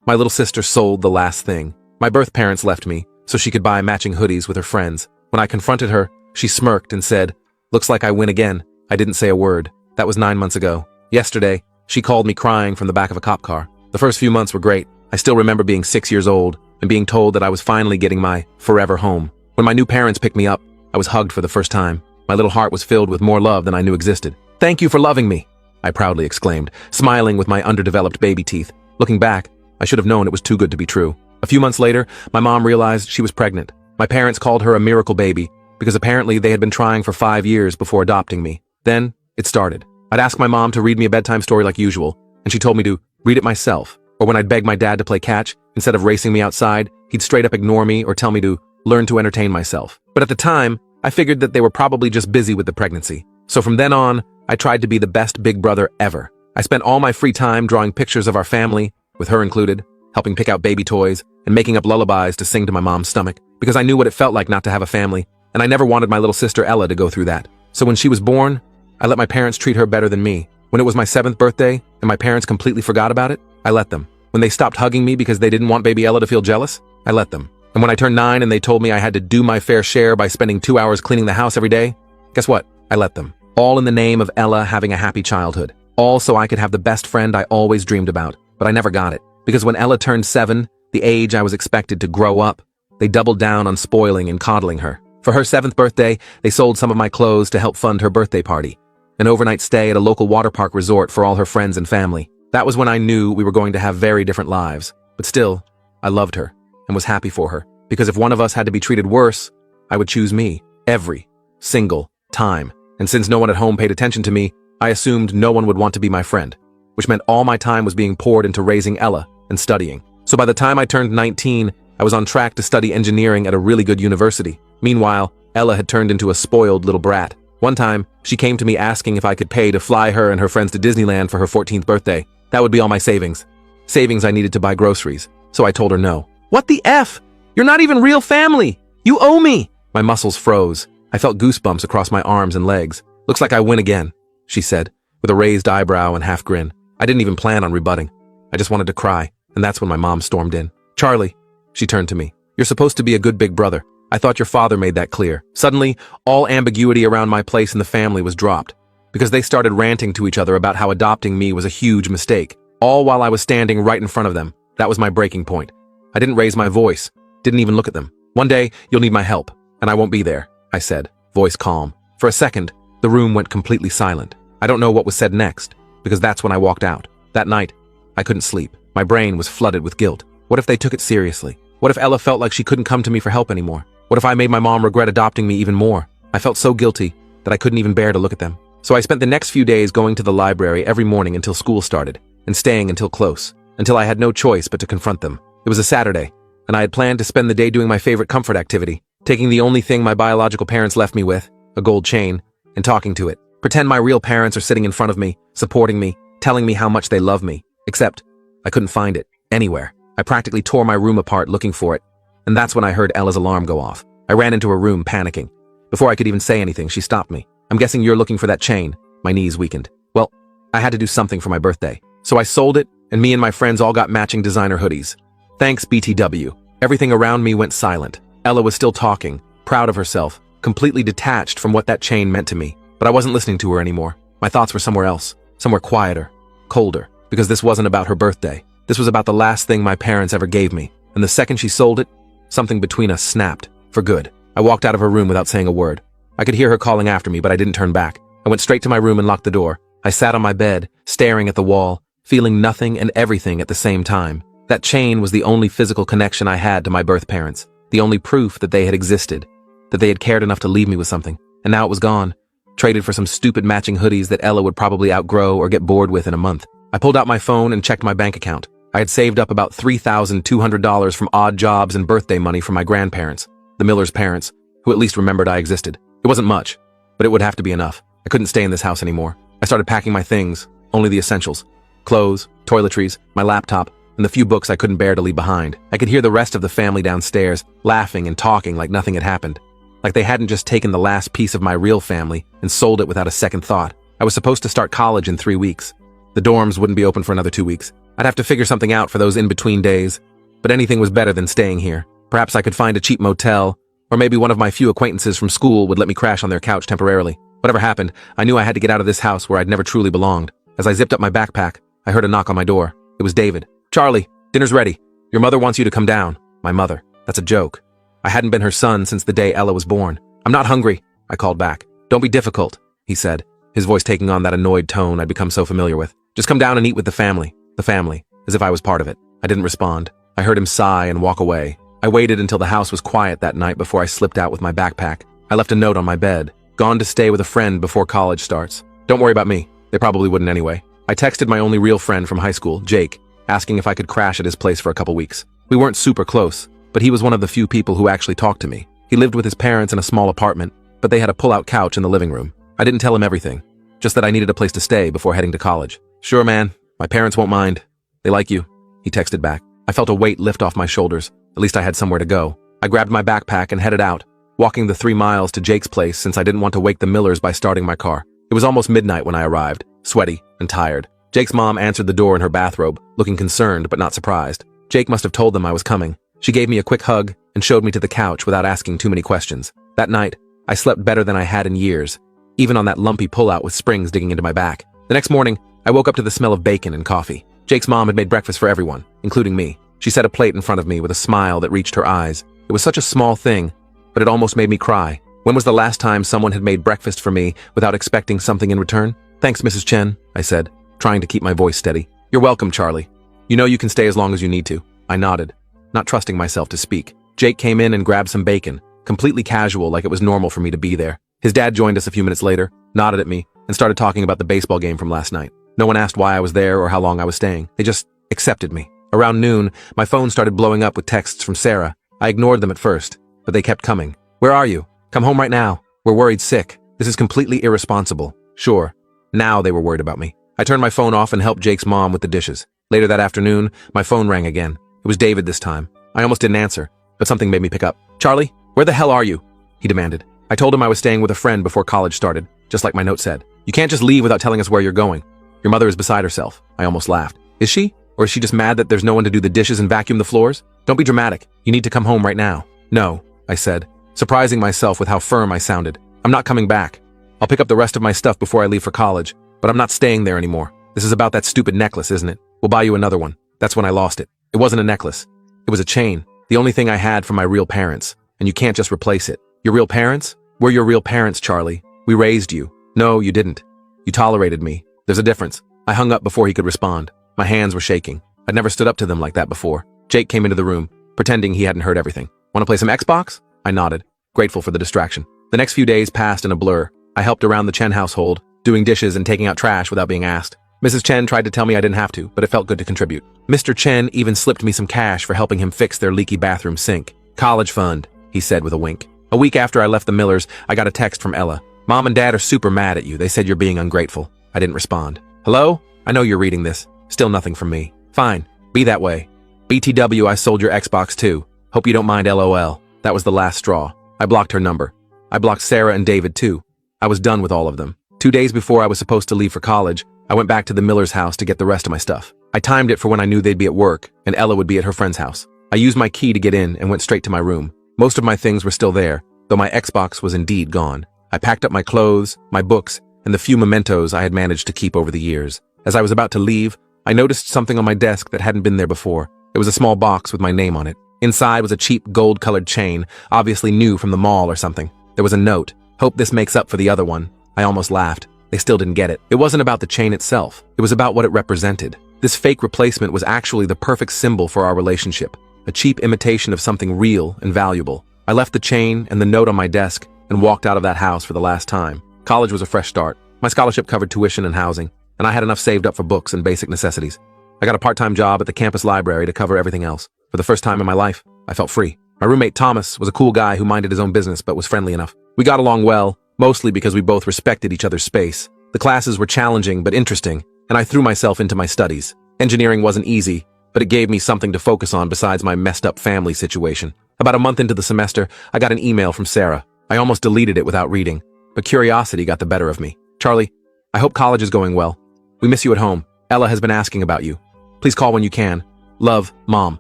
My little sister sold the last thing. My birth parents left me so she could buy matching hoodies with her friends. When I confronted her, she smirked and said, "Looks like I win again." I didn't say a word. That was 9 months ago. Yesterday, she called me crying from the back of a cop car. The first few months were great. I still remember being 6 years old and being told that I was finally getting my forever home. When my new parents picked me up, I was hugged for the first time. My little heart was filled with more love than I knew existed. "Thank you for loving me," I proudly exclaimed, smiling with my underdeveloped baby teeth. Looking back, I should have known it was too good to be true. A few months later, my mom realized she was pregnant. My parents called her a miracle baby because apparently they had been trying for 5 years before adopting me. Then, it started. I'd ask my mom to read me a bedtime story like usual, and she told me to read it myself. Or when I'd beg my dad to play catch, instead of racing me outside, he'd straight up ignore me or tell me to learn to entertain myself. But at the time, I figured that they were probably just busy with the pregnancy. So from then on, I tried to be the best big brother ever. I spent all my free time drawing pictures of our family, with her included, helping pick out baby toys, and making up lullabies to sing to my mom's stomach, because I knew what it felt like not to have a family, and I never wanted my little sister Ella to go through that. So when she was born, I let my parents treat her better than me. When it was my 7th birthday, and my parents completely forgot about it, I let them. When they stopped hugging me because they didn't want baby Ella to feel jealous, I let them. And when I turned 9 and they told me I had to do my fair share by spending 2 hours cleaning the house every day, guess what? I let them. All in the name of Ella having a happy childhood. All so I could have the best friend I always dreamed about, but I never got it. Because when Ella turned 7, the age I was expected to grow up, they doubled down on spoiling and coddling her. For her 7th birthday, they sold some of my clothes to help fund her birthday party. An overnight stay at a local water park resort for all her friends and family. That was when I knew we were going to have very different lives. But still, I loved her and was happy for her. Because if one of us had to be treated worse, I would choose me. Every single time. And since no one at home paid attention to me, I assumed no one would want to be my friend. Which meant all my time was being poured into raising Ella and studying. So by the time I turned 19, I was on track to study engineering at a really good university. Meanwhile, Ella had turned into a spoiled little brat. One time, she came to me asking if I could pay to fly her and her friends to Disneyland for her 14th birthday. That would be all my savings. Savings I needed to buy groceries. So I told her no. "What the F? You're not even real family! You owe me!" My muscles froze. I felt goosebumps across my arms and legs. "Looks like I win again," she said, with a raised eyebrow and half grin. I didn't even plan on rebutting. I just wanted to cry, and that's when my mom stormed in. "Charlie," she turned to me, "you're supposed to be a good big brother. I thought your father made that clear." Suddenly, all ambiguity around my place in the family was dropped, because they started ranting to each other about how adopting me was a huge mistake, all while I was standing right in front of them. That was my breaking point. I didn't raise my voice, didn't even look at them. "One day, you'll need my help, and I won't be there," I said, voice calm. For a second, the room went completely silent. I don't know what was said next, because that's when I walked out. That night, I couldn't sleep. My brain was flooded with guilt. What if they took it seriously? What if Ella felt like she couldn't come to me for help anymore? What if I made my mom regret adopting me even more? I felt so guilty that I couldn't even bear to look at them. So I spent the next few days going to the library every morning until school started, and staying until close, until I had no choice but to confront them. It was a Saturday, and I had planned to spend the day doing my favorite comfort activity, taking the only thing my biological parents left me with, a gold chain, and talking to it. Pretend my real parents are sitting in front of me, supporting me, telling me how much they love me. Except, I couldn't find it, anywhere. I practically tore my room apart looking for it, and that's when I heard Ella's alarm go off. I ran into her room, panicking. Before I could even say anything, she stopped me. "I'm guessing you're looking for that chain." My knees weakened. Well, I had to do something for my birthday. So I sold it, and me and my friends all got matching designer hoodies. Thanks, BTW. Everything around me went silent. Ella was still talking, proud of herself, completely detached from what that chain meant to me. But I wasn't listening to her anymore. My thoughts were somewhere else, somewhere quieter, colder, because this wasn't about her birthday. This was about the last thing my parents ever gave me. And the second she sold it, something between us snapped, for good. I walked out of her room without saying a word. I could hear her calling after me, but I didn't turn back. I went straight to my room and locked the door. I sat on my bed, staring at the wall, feeling nothing and everything at the same time. That chain was the only physical connection I had to my birth parents, the only proof that they had existed, that they had cared enough to leave me with something. And now it was gone, traded for some stupid matching hoodies that Ella would probably outgrow or get bored with in a month. I pulled out my phone and checked my bank account. I had saved up about $3,200 from odd jobs and birthday money from my grandparents, the Miller's parents, who at least remembered I existed. It wasn't much, but it would have to be enough. I couldn't stay in this house anymore. I started packing my things, only the essentials. Clothes, toiletries, my laptop, and the few books I couldn't bear to leave behind. I could hear the rest of the family downstairs, laughing and talking like nothing had happened. Like they hadn't just taken the last piece of my real family and sold it without a second thought. I was supposed to start college in 3 weeks. The dorms wouldn't be open for another 2 weeks. I'd have to figure something out for those in-between days, but anything was better than staying here. Perhaps I could find a cheap motel, or maybe one of my few acquaintances from school would let me crash on their couch temporarily. Whatever happened, I knew I had to get out of this house where I'd never truly belonged. As I zipped up my backpack, I heard a knock on my door. It was David. "Charlie, dinner's ready. Your mother wants you to come down." My mother. That's a joke. I hadn't been her son since the day Ella was born. "I'm not hungry," I called back. "Don't be difficult," he said, his voice taking on that annoyed tone I'd become so familiar with. "Just come down and eat with the family." The family, as if I was part of it. I didn't respond. I heard him sigh and walk away. I waited until the house was quiet that night before I slipped out with my backpack. I left a note on my bed. "Gone to stay with a friend before college starts. Don't worry about me. They probably wouldn't anyway." I texted my only real friend from high school, Jake, asking if I could crash at his place for a couple weeks. We weren't super close, but he was one of the few people who actually talked to me. He lived with his parents in a small apartment, but they had a pull-out couch in the living room. I didn't tell him everything, just that I needed a place to stay before heading to college. "Sure, man. My parents won't mind. They like you," he texted back. I felt a weight lift off my shoulders. At least I had somewhere to go. I grabbed my backpack and headed out, walking the 3 miles to Jake's place since I didn't want to wake the Millers by starting my car. It was almost midnight when I arrived, sweaty and tired. Jake's mom answered the door in her bathrobe, looking concerned but not surprised. Jake must have told them I was coming. She gave me a quick hug and showed me to the couch without asking too many questions. That night, I slept better than I had in years, even on that lumpy pullout with springs digging into my back. The next morning, I woke up to the smell of bacon and coffee. Jake's mom had made breakfast for everyone, including me. She set a plate in front of me with a smile that reached her eyes. It was such a small thing, but it almost made me cry. When was the last time someone had made breakfast for me without expecting something in return? "Thanks, Mrs. Chen," I said, trying to keep my voice steady. "You're welcome, Charlie. You know you can stay as long as you need to." I nodded, not trusting myself to speak. Jake came in and grabbed some bacon, completely casual, like it was normal for me to be there. His dad joined us a few minutes later, nodded at me, and started talking about the baseball game from last night. No one asked why I was there or how long I was staying. They just accepted me. Around noon, my phone started blowing up with texts from Sarah. I ignored them at first, but they kept coming. "Where are you? Come home right now. We're worried sick. This is completely irresponsible." Sure. Now they were worried about me. I turned my phone off and helped Jake's mom with the dishes. Later that afternoon, my phone rang again. It was David this time. I almost didn't answer, but something made me pick up. "Charlie, where the hell are you?" he demanded. I told him I was staying with a friend before college started, just like my note said. "You can't just leave without telling us where you're going. Your mother is beside herself." I almost laughed. "Is she? Or is she just mad that there's no one to do the dishes and vacuum the floors? Don't be dramatic. You need to come home right now." "No," I said, surprising myself with how firm I sounded. "I'm not coming back. I'll pick up the rest of my stuff before I leave for college, but I'm not staying there anymore. This is about that stupid necklace, isn't it? We'll buy you another one." That's when I lost it. It wasn't a necklace. It was a chain, the only thing I had from my real parents, and you can't just replace it. "Your real parents? We're your real parents, Charlie. We raised you." "No, you didn't. You tolerated me. There's a difference." I hung up before he could respond. My hands were shaking. I'd never stood up to them like that before. Jake came into the room, pretending he hadn't heard everything. "Want to play some Xbox?" I nodded, grateful for the distraction. The next few days passed in a blur. I helped around the Chen household, doing dishes and taking out trash without being asked. Mrs. Chen tried to tell me I didn't have to, but it felt good to contribute. Mr. Chen even slipped me some cash for helping him fix their leaky bathroom sink. "College fund," he said with a wink. A week after I left the Millers, I got a text from Ella. "Mom and Dad are super mad at you. They said you're being ungrateful." I didn't respond. "Hello? I know you're reading this. Still nothing from me." "Fine. Be that way. BTW, I sold your Xbox too. Hope you don't mind, LOL. That was the last straw." I blocked her number. I blocked Sarah and David too. I was done with all of them. 2 days before I was supposed to leave for college, I went back to the Miller's house to get the rest of my stuff. I timed it for when I knew they'd be at work, and Ella would be at her friend's house. I used my key to get in and went straight to my room. Most of my things were still there, though my Xbox was indeed gone. I packed up my clothes, my books, and the few mementos I had managed to keep over the years. As I was about to leave, I noticed something on my desk that hadn't been there before. It was a small box with my name on it. Inside was a cheap gold-colored chain, obviously new from the mall or something. There was a note. "Hope this makes up for the other one." I almost laughed. They still didn't get it. It wasn't about the chain itself. It was about what it represented. This fake replacement was actually the perfect symbol for our relationship, a cheap imitation of something real and valuable. I left the chain and the note on my desk and walked out of that house for the last time. College was a fresh start. My scholarship covered tuition and housing, and I had enough saved up for books and basic necessities. I got a part-time job at the campus library to cover everything else. For the first time in my life, I felt free. My roommate Thomas was a cool guy who minded his own business but was friendly enough. We got along well, mostly because we both respected each other's space. The classes were challenging but interesting, and I threw myself into my studies. Engineering wasn't easy, but it gave me something to focus on besides my messed-up family situation. About a month into the semester, I got an email from Sarah. I almost deleted it without reading, but curiosity got the better of me. "Charlie, I hope college is going well. We miss you at home. Ella has been asking about you. Please call when you can. Love, Mom.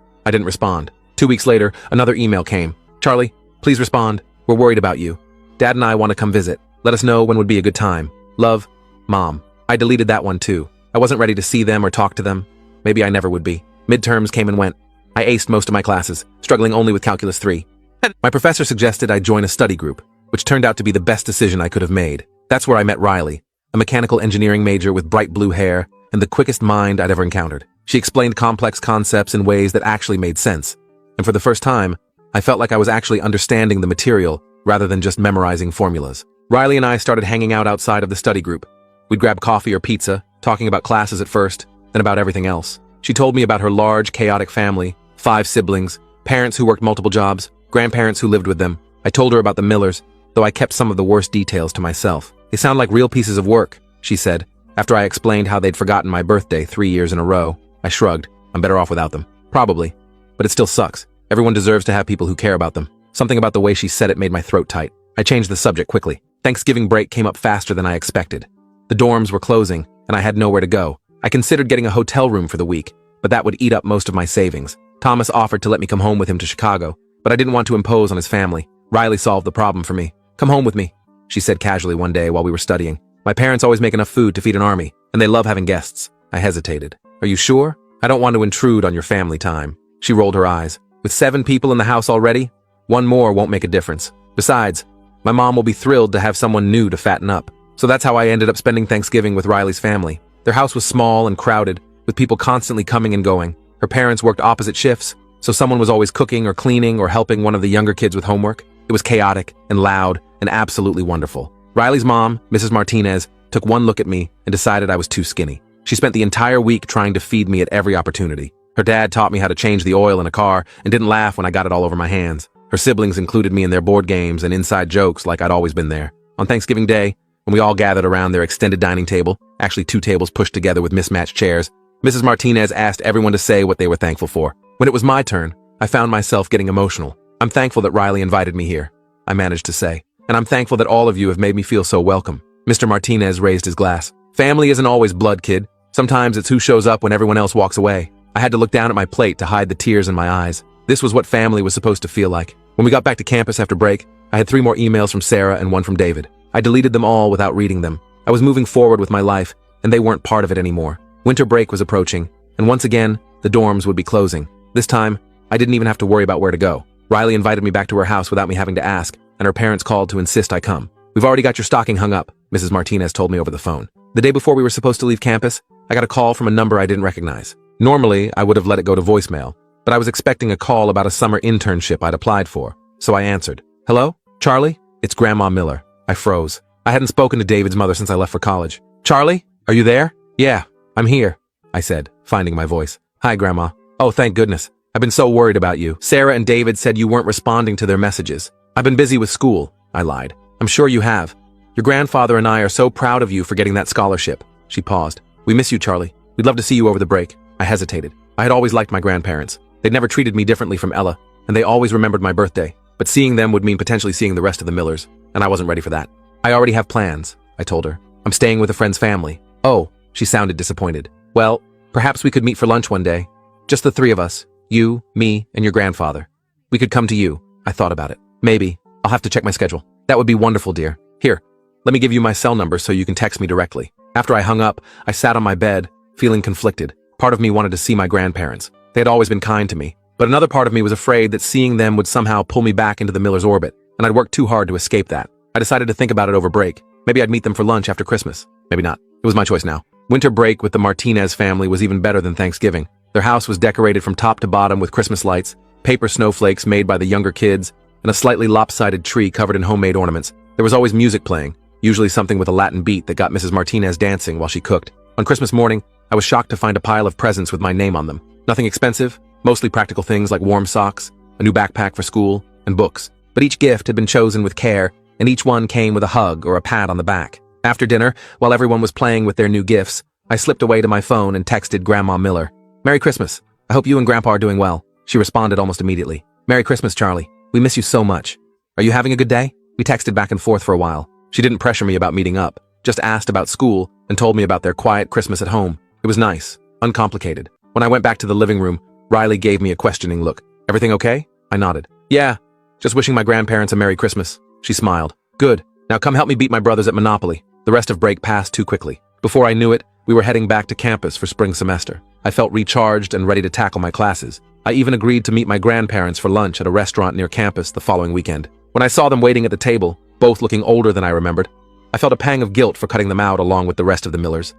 I didn't respond. 2 weeks later, another email came. Charlie, please respond. We're worried about you. Dad and I want to come visit. Let us know when would be a good time. Love, Mom. I deleted that one too. I wasn't ready to see them or talk to them. Maybe I never would be. Midterms came and went. I aced most of my classes, struggling only with Calculus 3. My professor suggested I join a study group, which turned out to be the best decision I could have made. That's where I met Riley, a mechanical engineering major with bright blue hair and the quickest mind I'd ever encountered. She explained complex concepts in ways that actually made sense. And for the first time, I felt like I was actually understanding the material rather than just memorizing formulas. Riley and I started hanging out outside of the study group. We'd grab coffee or pizza, talking about classes at first, then about everything else. She told me about her large, chaotic family, 5 siblings, parents who worked multiple jobs, grandparents who lived with them. I told her about the Millers, though I kept some of the worst details to myself. They sound like real pieces of work, she said. After I explained how they'd forgotten my birthday 3 years in a row, I shrugged. I'm better off without them. Probably. But it still sucks. Everyone deserves to have people who care about them. Something about the way she said it made my throat tight. I changed the subject quickly. Thanksgiving break came up faster than I expected. The dorms were closing, and I had nowhere to go. I considered getting a hotel room for the week, but that would eat up most of my savings. Thomas offered to let me come home with him to Chicago, but I didn't want to impose on his family. Riley solved the problem for me. Come home with me, she said casually one day while we were studying. My parents always make enough food to feed an army, and they love having guests. I hesitated. Are you sure? I don't want to intrude on your family time. She rolled her eyes. With 7 people in the house already, 1 more won't make a difference. Besides, my mom will be thrilled to have someone new to fatten up. So that's how I ended up spending Thanksgiving with Riley's family. Their house was small and crowded, with people constantly coming and going. Her parents worked opposite shifts, so someone was always cooking or cleaning or helping one of the younger kids with homework. It was chaotic and loud and absolutely wonderful. Riley's mom, Mrs. Martinez, took one look at me and decided I was too skinny. She spent the entire week trying to feed me at every opportunity. Her dad taught me how to change the oil in a car and didn't laugh when I got it all over my hands. Her siblings included me in their board games and inside jokes like I'd always been there. On Thanksgiving Day, when we all gathered around their extended dining table, actually 2 tables pushed together with mismatched chairs, Mrs. Martinez asked everyone to say what they were thankful for. When it was my turn, I found myself getting emotional. I'm thankful that Riley invited me here, I managed to say. And I'm thankful that all of you have made me feel so welcome. Mr. Martinez raised his glass. Family isn't always blood, kid. Sometimes it's who shows up when everyone else walks away. I had to look down at my plate to hide the tears in my eyes. This was what family was supposed to feel like. When we got back to campus after break, I had 3 more emails from Sarah and 1 from David. I deleted them all without reading them. I was moving forward with my life, and they weren't part of it anymore. Winter break was approaching, and once again, the dorms would be closing. This time, I didn't even have to worry about where to go. Riley invited me back to her house without me having to ask, and her parents called to insist I come. We've already got your stocking hung up, Mrs. Martinez told me over the phone. The day before we were supposed to leave campus, I got a call from a number I didn't recognize. Normally, I would have let it go to voicemail, but I was expecting a call about a summer internship I'd applied for, so I answered. Hello? Charlie? It's Grandma Miller. I froze. I hadn't spoken to David's mother since I left for college. Charlie? Are you there? Yeah, I'm here, I said, finding my voice. Hi, Grandma. Oh, thank goodness. I've been so worried about you. Sarah and David said you weren't responding to their messages. I've been busy with school, I lied. I'm sure you have. Your grandfather and I are so proud of you for getting that scholarship. She paused. We miss you, Charlie. We'd love to see you over the break. I hesitated. I had always liked my grandparents. They'd never treated me differently from Ella, and they always remembered my birthday. But seeing them would mean potentially seeing the rest of the Millers, and I wasn't ready for that. I already have plans, I told her. I'm staying with a friend's family. Oh, she sounded disappointed. Well, perhaps we could meet for lunch one day. Just the 3 of us. You, me, and your grandfather. We could come to you. I thought about it. Maybe. I'll have to check my schedule. That would be wonderful, dear. Here, let me give you my cell number so you can text me directly. After I hung up, I sat on my bed, feeling conflicted. Part of me wanted to see my grandparents. They had always been kind to me. But another part of me was afraid that seeing them would somehow pull me back into the Millers' orbit, and I'd worked too hard to escape that. I decided to think about it over break. Maybe I'd meet them for lunch after Christmas. Maybe not. It was my choice now. Winter break with the Martinez family was even better than Thanksgiving. Their house was decorated from top to bottom with Christmas lights, paper snowflakes made by the younger kids, and a slightly lopsided tree covered in homemade ornaments. There was always music playing, usually something with a Latin beat that got Mrs. Martinez dancing while she cooked. On Christmas morning, I was shocked to find a pile of presents with my name on them. Nothing expensive, mostly practical things like warm socks, a new backpack for school, and books. But each gift had been chosen with care, and each one came with a hug or a pat on the back. After dinner, while everyone was playing with their new gifts, I slipped away to my phone and texted Grandma Miller. Merry Christmas. I hope you and Grandpa are doing well. She responded almost immediately. Merry Christmas, Charlie. We miss you so much. Are you having a good day? We texted back and forth for a while. She didn't pressure me about meeting up, just asked about school and told me about their quiet Christmas at home. It was nice, uncomplicated. When I went back to the living room, Riley gave me a questioning look. Everything okay? I nodded. Yeah, just wishing my grandparents a Merry Christmas. She smiled. Good. Now come help me beat my brothers at Monopoly. The rest of break passed too quickly. Before I knew it, we were heading back to campus for spring semester. I felt recharged and ready to tackle my classes. I even agreed to meet my grandparents for lunch at a restaurant near campus the following weekend. When I saw them waiting at the table, both looking older than I remembered, I felt a pang of guilt for cutting them out along with the rest of the Millers.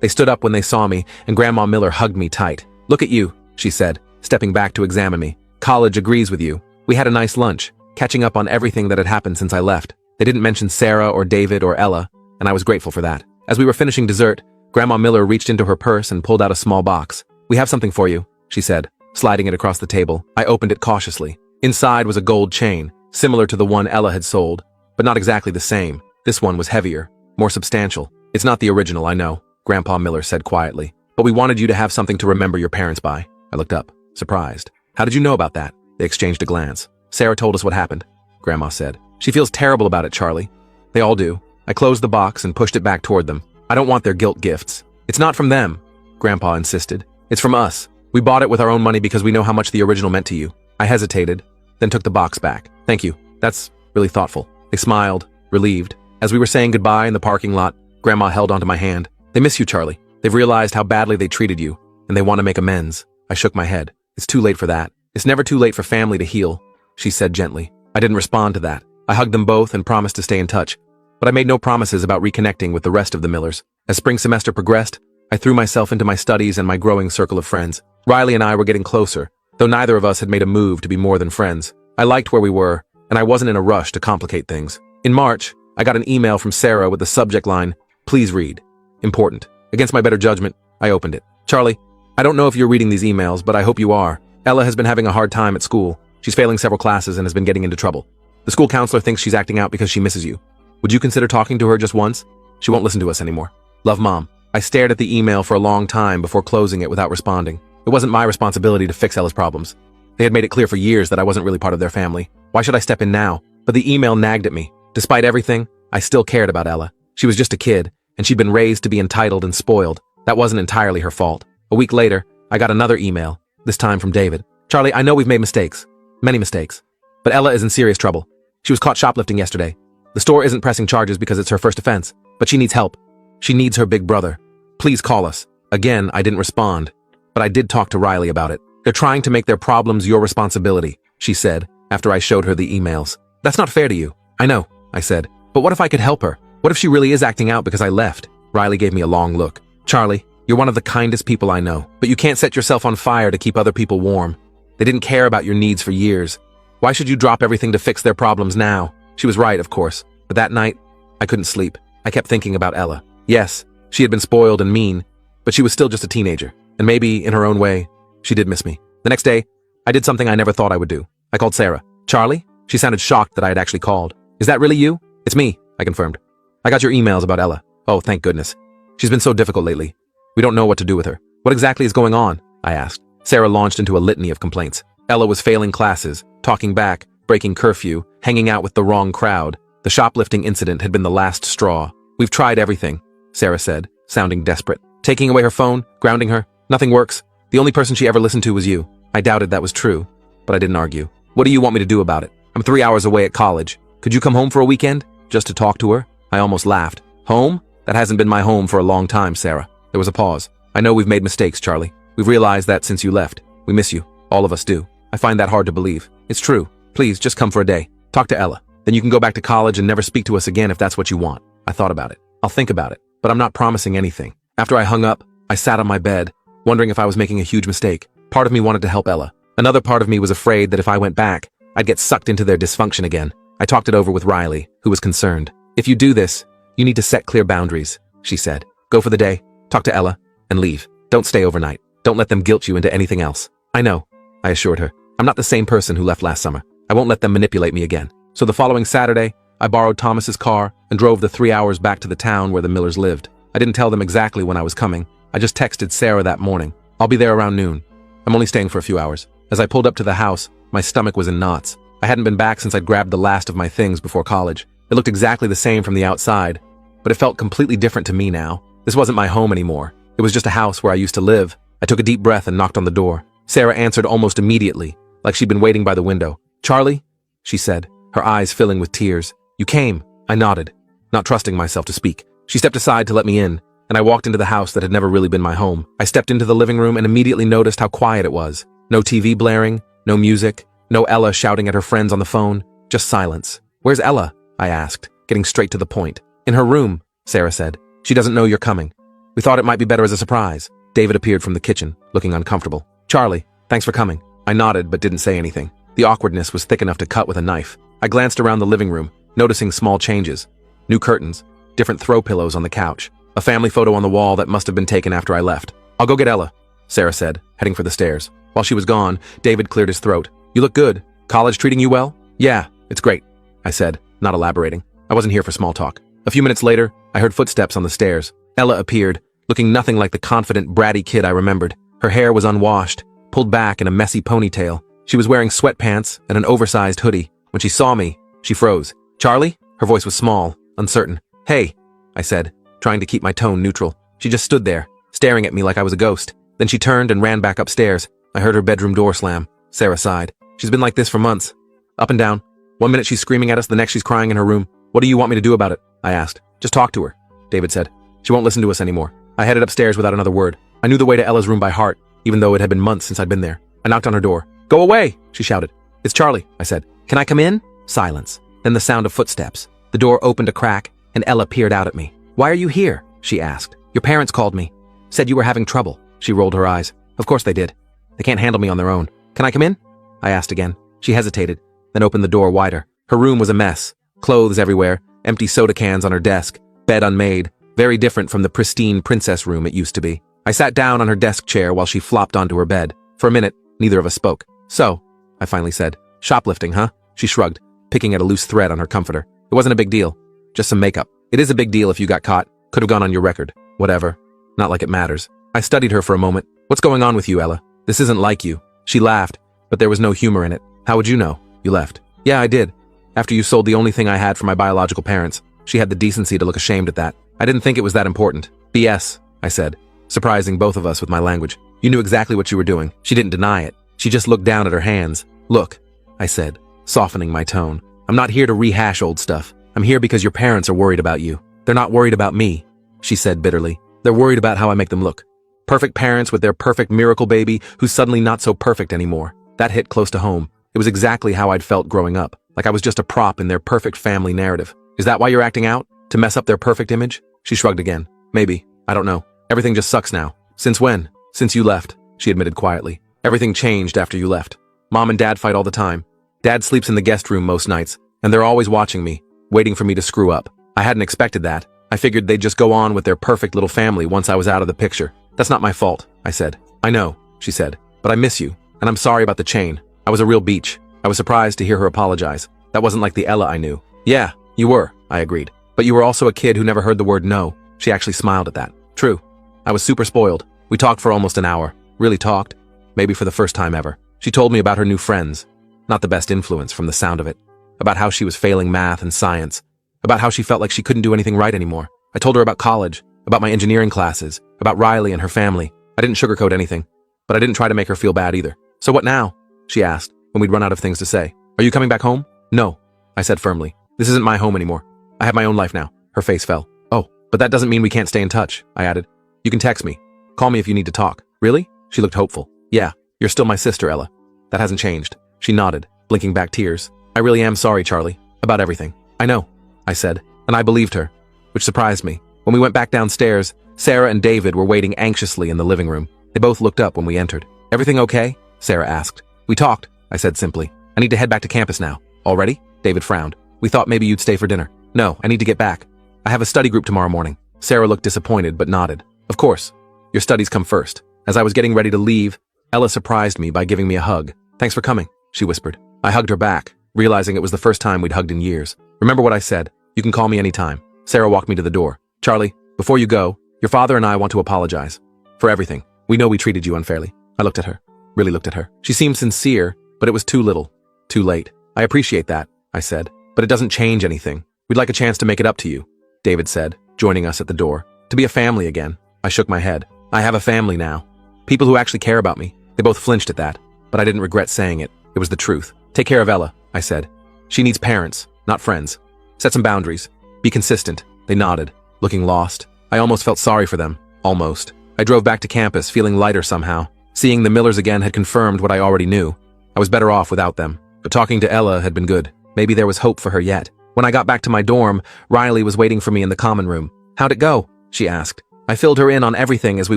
They stood up when they saw me, and Grandma Miller hugged me tight. Look at you, she said, stepping back to examine me. College agrees with you. We had a nice lunch, catching up on everything that had happened since I left. They didn't mention Sarah or David or Ella, and I was grateful for that. As we were finishing dessert, Grandma Miller reached into her purse and pulled out a small box. We have something for you, she said, sliding it across the table. I opened it cautiously. Inside was a gold chain, similar to the one Ella had sold, but not exactly the same. This one was heavier, more substantial. It's not the original, I know, Grandpa Miller said quietly, but we wanted you to have something to remember your parents by. I looked up, surprised. How did you know about that? They exchanged a glance. Sarah told us what happened, Grandma said. She feels terrible about it, Charlie. They all do. I closed the box and pushed it back toward them. I don't want their guilt gifts. It's not from them, Grandpa insisted. It's from us. We bought it with our own money because we know how much the original meant to you. I hesitated, then took the box back. Thank you. That's really thoughtful. They smiled, relieved. As we were saying goodbye in the parking lot, Grandma held onto my hand. They miss you, Charlie. They've realized how badly they treated you, and they want to make amends. I shook my head. It's too late for that. It's never too late for family to heal, she said gently. I didn't respond to that. I hugged them both and promised to stay in touch, but I made no promises about reconnecting with the rest of the Millers. As spring semester progressed, I threw myself into my studies and my growing circle of friends. Riley and I were getting closer, though neither of us had made a move to be more than friends. I liked where we were, and I wasn't in a rush to complicate things. In March, I got an email from Sarah with the subject line, "Please read. Important." Against my better judgment, I opened it. Charlie, I don't know if you're reading these emails, but I hope you are. Ella has been having a hard time at school. She's failing several classes and has been getting into trouble. The school counselor thinks she's acting out because she misses you. Would you consider talking to her just once? She won't listen to us anymore. Love, Mom. I stared at the email for a long time before closing it without responding. It wasn't my responsibility to fix Ella's problems. They had made it clear for years that I wasn't really part of their family. Why should I step in now? But the email nagged at me. Despite everything, I still cared about Ella. She was just a kid, and she'd been raised to be entitled and spoiled. That wasn't entirely her fault. A week later, I got another email, this time from David. Charlie, I know we've made mistakes. Many mistakes. But Ella is in serious trouble. She was caught shoplifting yesterday. The store isn't pressing charges because it's her first offense, but she needs help. She needs her big brother. Please call us. Again, I didn't respond, but I did talk to Riley about it. They're trying to make their problems your responsibility, she said, after I showed her the emails. That's not fair to you. I know, I said. But what if I could help her? What if she really is acting out because I left? Riley gave me a long look. Charlie, you're one of the kindest people I know, but you can't set yourself on fire to keep other people warm. They didn't care about your needs for years. Why should you drop everything to fix their problems now? She was right, of course, but that night, I couldn't sleep. I kept thinking about Ella. Yes, she had been spoiled and mean, but she was still just a teenager, and maybe, in her own way, she did miss me. The next day, I did something I never thought I would do. I called Sarah. Charlie? She sounded shocked that I had actually called. Is that really you? It's me, I confirmed. I got your emails about Ella. Oh, thank goodness. She's been so difficult lately. We don't know what to do with her. What exactly is going on? I asked. Sarah launched into a litany of complaints. Ella was failing classes, talking back, breaking curfew, hanging out with the wrong crowd. The shoplifting incident had been the last straw. We've tried everything, Sarah said, sounding desperate. Taking away her phone, grounding her, nothing works. The only person she ever listened to was you. I doubted that was true, but I didn't argue. What do you want me to do about it? I'm 3 hours away at college. Could you come home for a weekend? Just to talk to her? I almost laughed. Home? That hasn't been my home for a long time, Sarah. There was a pause. I know we've made mistakes, Charlie. We've realized that since you left. We miss you. All of us do. I find that hard to believe. It's true. Please, just come for a day. Talk to Ella. Then you can go back to college and never speak to us again if that's what you want. I thought about it. I'll think about it, but I'm not promising anything. After I hung up, I sat on my bed, wondering if I was making a huge mistake. Part of me wanted to help Ella. Another part of me was afraid that if I went back, I'd get sucked into their dysfunction again. I talked it over with Riley, who was concerned. If you do this, you need to set clear boundaries, she said. Go for the day, talk to Ella, and leave. Don't stay overnight. Don't let them guilt you into anything else. I know, I assured her. I'm not the same person who left last summer. I won't let them manipulate me again. So the following Saturday, I borrowed Thomas's car and drove the 3 hours back to the town where the Millers lived. I didn't tell them exactly when I was coming. I just texted Sarah that morning. I'll be there around noon. I'm only staying for a few hours. As I pulled up to the house, my stomach was in knots. I hadn't been back since I'd grabbed the last of my things before college. It looked exactly the same from the outside, but it felt completely different to me now. This wasn't my home anymore. It was just a house where I used to live, I took a deep breath and knocked on the door. Sarah answered almost immediately, like she'd been waiting by the window. "Charlie?" she said, her eyes filling with tears. "You came." I nodded, not trusting myself to speak. She stepped aside to let me in, and I walked into the house that had never really been my home. I stepped into the living room and immediately noticed how quiet it was. No TV blaring, no music, no Ella shouting at her friends on the phone, just silence. "Where's Ella?" I asked, getting straight to the point. "In her room," Sarah said. "She doesn't know you're coming. We thought it might be better as a surprise." David appeared from the kitchen, looking uncomfortable. "Charlie, thanks for coming." I nodded but didn't say anything. The awkwardness was thick enough to cut with a knife. I glanced around the living room, noticing small changes. New curtains, different throw pillows on the couch, a family photo on the wall that must have been taken after I left. "I'll go get Ella," Sarah said, heading for the stairs. While she was gone, David cleared his throat. "You look good. College treating you well?" "Yeah, it's great," I said, not elaborating. I wasn't here for small talk. A few minutes later, I heard footsteps on the stairs. Ella appeared, looking nothing like the confident, bratty kid I remembered. Her hair was unwashed, pulled back in a messy ponytail. She was wearing sweatpants and an oversized hoodie. When she saw me, she froze. "Charlie?" Her voice was small, uncertain. "Hey," I said, trying to keep my tone neutral. She just stood there, staring at me like I was a ghost. Then she turned and ran back upstairs. I heard her bedroom door slam. Sarah sighed. "She's been like this for months. Up and down. One minute she's screaming at us, the next she's crying in her room. What do you want me to do about it?" I asked. "Just talk to her," David said. "She won't listen to us anymore." I headed upstairs without another word. I knew the way to Ella's room by heart, even though it had been months since I'd been there. I knocked on her door. "Go away," she shouted. "It's Charlie," I said. "Can I come in?" Silence. Then the sound of footsteps. The door opened a crack, and Ella peered out at me. "Why are you here?" she asked. "Your parents called me. Said you were having trouble." She rolled her eyes. "Of course they did. They can't handle me on their own. Can I come in?" I asked again. She hesitated, then opened the door wider. Her room was a mess. Clothes everywhere, empty soda cans on her desk, bed unmade, very different from the pristine princess room it used to be. I sat down on her desk chair while she flopped onto her bed. For a minute, neither of us spoke. "So," I finally said. "Shoplifting, huh?" She shrugged, picking at a loose thread on her comforter. "It wasn't a big deal. Just some makeup. It is a big deal if you got caught. Could have gone on your record. Whatever. Not like it matters." I studied her for a moment. "What's going on with you, Ella? This isn't like you." She laughed, but there was no humor in it. "How would you know? You left." "Yeah, I did. After you sold the only thing I had for my biological parents." She had the decency to look ashamed at that. "I didn't think it was that important." "BS," I said, surprising both of us with my language. "You knew exactly what you were doing." She didn't deny it. She just looked down at her hands. "Look," I said, softening my tone. "I'm not here to rehash old stuff. I'm here because your parents are worried about you. They're not worried about me," she said bitterly. "They're worried about how I make them look. Perfect parents with their perfect miracle baby who's suddenly not so perfect anymore." That hit close to home. It was exactly how I'd felt growing up, like I was just a prop in their perfect family narrative. "Is that why you're acting out? To mess up their perfect image?" She shrugged again. "Maybe. I don't know. Everything just sucks now." "Since when?" "Since you left," she admitted quietly. "Everything changed after you left. Mom and Dad fight all the time. Dad sleeps in the guest room most nights, and they're always watching me, waiting for me to screw up. I hadn't expected that. I figured they'd just go on with their perfect little family once I was out of the picture. That's not my fault," I said. "I know," she said, "but I miss you, and I'm sorry about the chain. I was a real beach." I was surprised to hear her apologize. That wasn't like the Ella I knew. "Yeah, you were," I agreed. "But you were also a kid who never heard the word no." She actually smiled at that. "True. I was super spoiled. We talked for almost an hour. Really talked. Maybe for the first time ever. She told me about her new friends. Not the best influence from the sound of it. About how she was failing math and science. About how she felt like she couldn't do anything right anymore. I told her about college, about my engineering classes, about Riley and her family. I didn't sugarcoat anything, but I didn't try to make her feel bad either. "So what now?" she asked, when we'd run out of things to say. "Are you coming back home?" "No," I said firmly. "This isn't my home anymore. I have my own life now." Her face fell. "Oh, but that doesn't mean we can't stay in touch," I added. "You can text me. Call me if you need to talk." "Really?" She looked hopeful. "Yeah, you're still my sister, Ella. That hasn't changed." She nodded, blinking back tears. "I really am sorry, Charlie, about everything." "I know," I said, and I believed her, which surprised me. When we went back downstairs, Sarah and David were waiting anxiously in the living room. They both looked up when we entered. "Everything okay?" Sarah asked. "We talked," I said simply. "I need to head back to campus now." "Already?" David frowned. "We thought maybe you'd stay for dinner." "No, I need to get back. I have a study group tomorrow morning." Sarah looked disappointed but nodded. "Of course. Your studies come first." As I was getting ready to leave, Ella surprised me by giving me a hug. "Thanks for coming," she whispered. I hugged her back, realizing it was the first time we'd hugged in years. "Remember what I said. You can call me anytime." Sarah walked me to the door. "Charlie, before you go, your father and I want to apologize. For everything. We know we treated you unfairly." I looked at her. Really looked at her. She seemed sincere, but it was too little. Too late. "I appreciate that," I said, "but it doesn't change anything. We'd like a chance to make it up to you," David said, joining us at the door. "To be a family again." I shook my head. "I have a family now." People who actually care about me. They both flinched at that, but I didn't regret saying it. It was the truth. Take care of Ella, I said. She needs parents, not friends. Set some boundaries. Be consistent. They nodded, looking lost. I almost felt sorry for them. Almost. I drove back to campus, feeling lighter somehow. Seeing the Millers again had confirmed what I already knew. I was better off without them. But talking to Ella had been good. Maybe there was hope for her yet. When I got back to my dorm, Riley was waiting for me in the common room. "How'd it go?" she asked. I filled her in on everything as we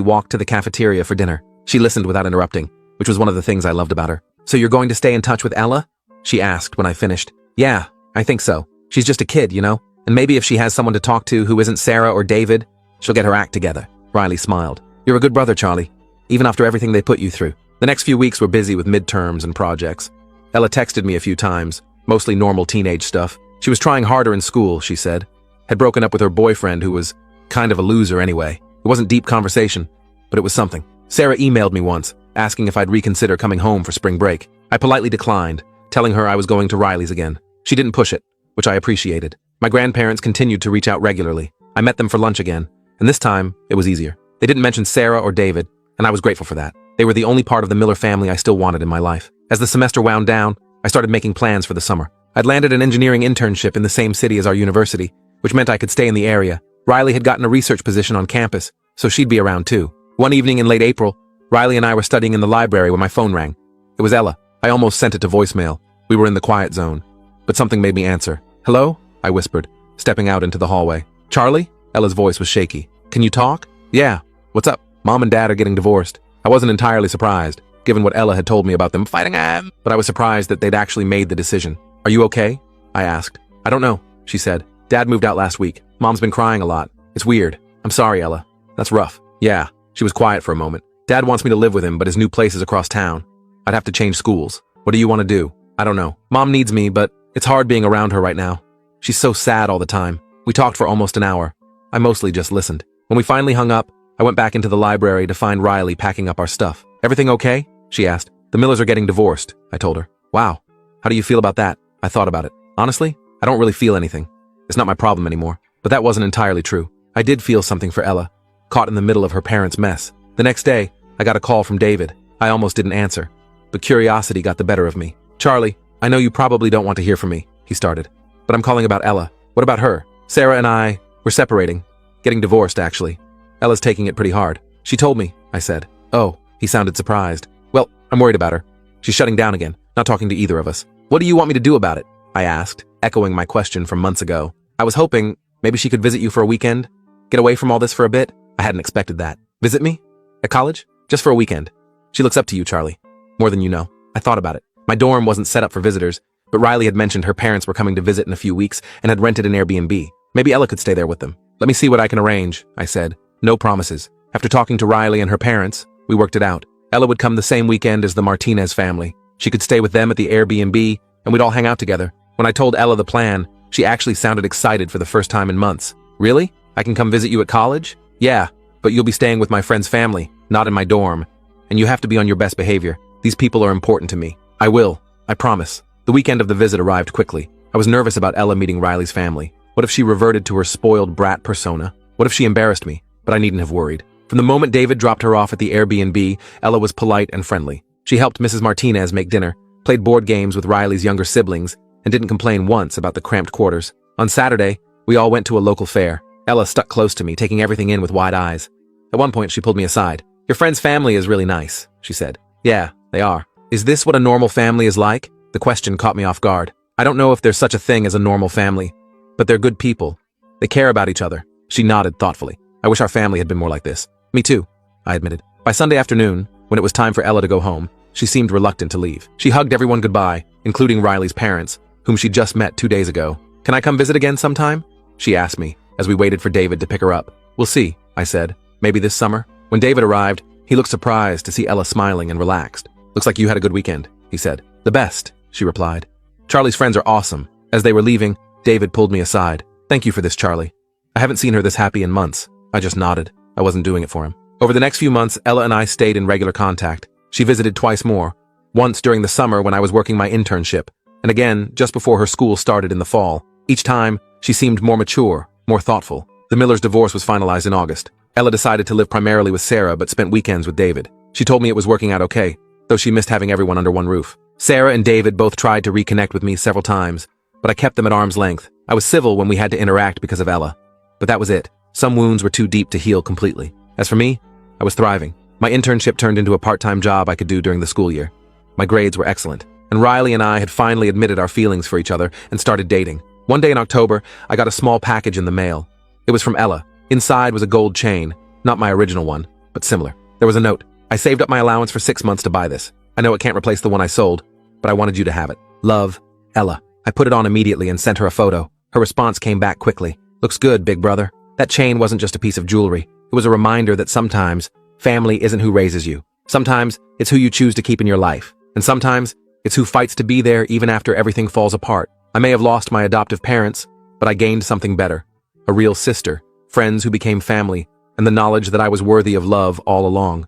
walked to the cafeteria for dinner. She listened without interrupting, which was one of the things I loved about her. "So you're going to stay in touch with Ella?" she asked when I finished. "Yeah, I think so. She's just a kid, you know? And maybe if she has someone to talk to who isn't Sarah or David, she'll get her act together." Riley smiled. "You're a good brother, Charlie, even after everything they put you through." The next few weeks were busy with midterms and projects. Ella texted me a few times, mostly normal teenage stuff. She was trying harder in school, she said. Had broken up with her boyfriend, who was kind of a loser anyway. It wasn't deep conversation, but it was something. Sarah emailed me once, asking if I'd reconsider coming home for spring break. I politely declined, telling her I was going to Riley's again. She didn't push it, which I appreciated. My grandparents continued to reach out regularly. I met them for lunch again, and this time, it was easier. They didn't mention Sarah or David, and I was grateful for that. They were the only part of the Miller family I still wanted in my life. As the semester wound down, I started making plans for the summer. I'd landed an engineering internship in the same city as our university, which meant I could stay in the area. Riley had gotten a research position on campus, so she'd be around too. One evening in late April, Riley and I were studying in the library when my phone rang. It was Ella. I almost sent it to voicemail. We were in the quiet zone. But something made me answer. "Hello?" I whispered, stepping out into the hallway. "Charlie?" Ella's voice was shaky. "Can you talk?" "Yeah. What's up?" "Mom and Dad are getting divorced." I wasn't entirely surprised, given what Ella had told me about them fighting, but I was surprised that they'd actually made the decision. "Are you okay?" I asked. "I don't know," she said. "Dad moved out last week. Mom's been crying a lot. It's weird. I'm sorry, Ella. That's rough." "Yeah." She was quiet for a moment. "Dad wants me to live with him, but his new place is across town. I'd have to change schools. What do you want to do?" "I don't know. Mom needs me, but it's hard being around her right now. She's so sad all the time." We talked for almost an hour. I mostly just listened. When we finally hung up, I went back into the library to find Riley packing up our stuff. "Everything okay?" she asked. "The Millers are getting divorced," I told her. "Wow. How do you feel about that?" I thought about it. Honestly, I don't really feel anything. It's not my problem anymore. But that wasn't entirely true. I did feel something for Ella, caught in the middle of her parents' mess. The next day, I got a call from David. I almost didn't answer, but curiosity got the better of me. "Charlie, I know you probably don't want to hear from me," he started, "but I'm calling about Ella. What about her? Sarah and we're separating. Getting divorced, actually. Ella's taking it pretty hard." "She told me," I said. "Oh," he sounded surprised. "Well, I'm worried about her. She's shutting down again, not talking to either of us." "What do you want me to do about it?" I asked, echoing my question from months ago. I was hoping maybe she could visit you for a weekend, get away from all this for a bit. I hadn't expected that. "Visit me? At college? Just for a weekend. She looks up to you, Charlie. More than you know." I thought about it. My dorm wasn't set up for visitors, but Riley had mentioned her parents were coming to visit in a few weeks and had rented an Airbnb. Maybe Ella could stay there with them. "Let me see what I can arrange," I said. No promises. After talking to Riley and her parents, we worked it out. Ella would come the same weekend as the Martinez family. She could stay with them at the Airbnb, and we'd all hang out together. When I told Ella the plan, she actually sounded excited for the first time in months. "Really? I can come visit you at college?" "Yeah, but you'll be staying with my friend's family, not in my dorm. And you have to be on your best behavior. These people are important to me." "I will. I promise." The weekend of the visit arrived quickly. I was nervous about Ella meeting Riley's family. What if she reverted to her spoiled brat persona? What if she embarrassed me? But I needn't have worried. From the moment David dropped her off at the Airbnb, Ella was polite and friendly. She helped Mrs. Martinez make dinner, played board games with Riley's younger siblings, and didn't complain once about the cramped quarters. On Saturday, we all went to a local fair. Ella stuck close to me, taking everything in with wide eyes. At one point, she pulled me aside. "Your friend's family is really nice," she said. "Yeah, they are." "Is this what a normal family is like?" The question caught me off guard. I don't know if there's such a thing as a normal family, but they're good people. They care about each other. She nodded thoughtfully. "I wish our family had been more like this." "Me too," I admitted. By Sunday afternoon, when it was time for Ella to go home, she seemed reluctant to leave. She hugged everyone goodbye, including Riley's parents, whom she'd just met 2 days ago. "Can I come visit again sometime?" she asked me, as we waited for David to pick her up. "We'll see," I said. "Maybe this summer?" When David arrived, he looked surprised to see Ella smiling and relaxed. "Looks like you had a good weekend," he said. "The best," she replied. "Charlie's friends are awesome." As they were leaving, David pulled me aside. "Thank you for this, Charlie. I haven't seen her this happy in months." I just nodded. I wasn't doing it for him. Over the next few months, Ella and I stayed in regular contact. She visited twice more. Once during the summer when I was working my internship, and again just before her school started in the fall. Each time, she seemed more mature, more thoughtful. The Millers' divorce was finalized in August. Ella decided to live primarily with Sarah but spent weekends with David. She told me it was working out okay, though she missed having everyone under one roof. Sarah and David both tried to reconnect with me several times, but I kept them at arm's length. I was civil when we had to interact because of Ella. But that was it. Some wounds were too deep to heal completely. As for me, I was thriving. My internship turned into a part-time job I could do during the school year. My grades were excellent, and Riley and I had finally admitted our feelings for each other and started dating. One day in October, I got a small package in the mail. It was from Ella. Inside was a gold chain, not my original one, but similar. There was a note. I saved up my allowance for 6 months to buy this. I know it can't replace the one I sold, but I wanted you to have it. Love, Ella. I put it on immediately and sent her a photo. Her response came back quickly. Looks good, big brother. That chain wasn't just a piece of jewelry. It was a reminder that sometimes family isn't who raises you. Sometimes it's who you choose to keep in your life. And sometimes it's who fights to be there even after everything falls apart. I may have lost my adoptive parents, but I gained something better. A real sister, friends who became family, and the knowledge that I was worthy of love all along.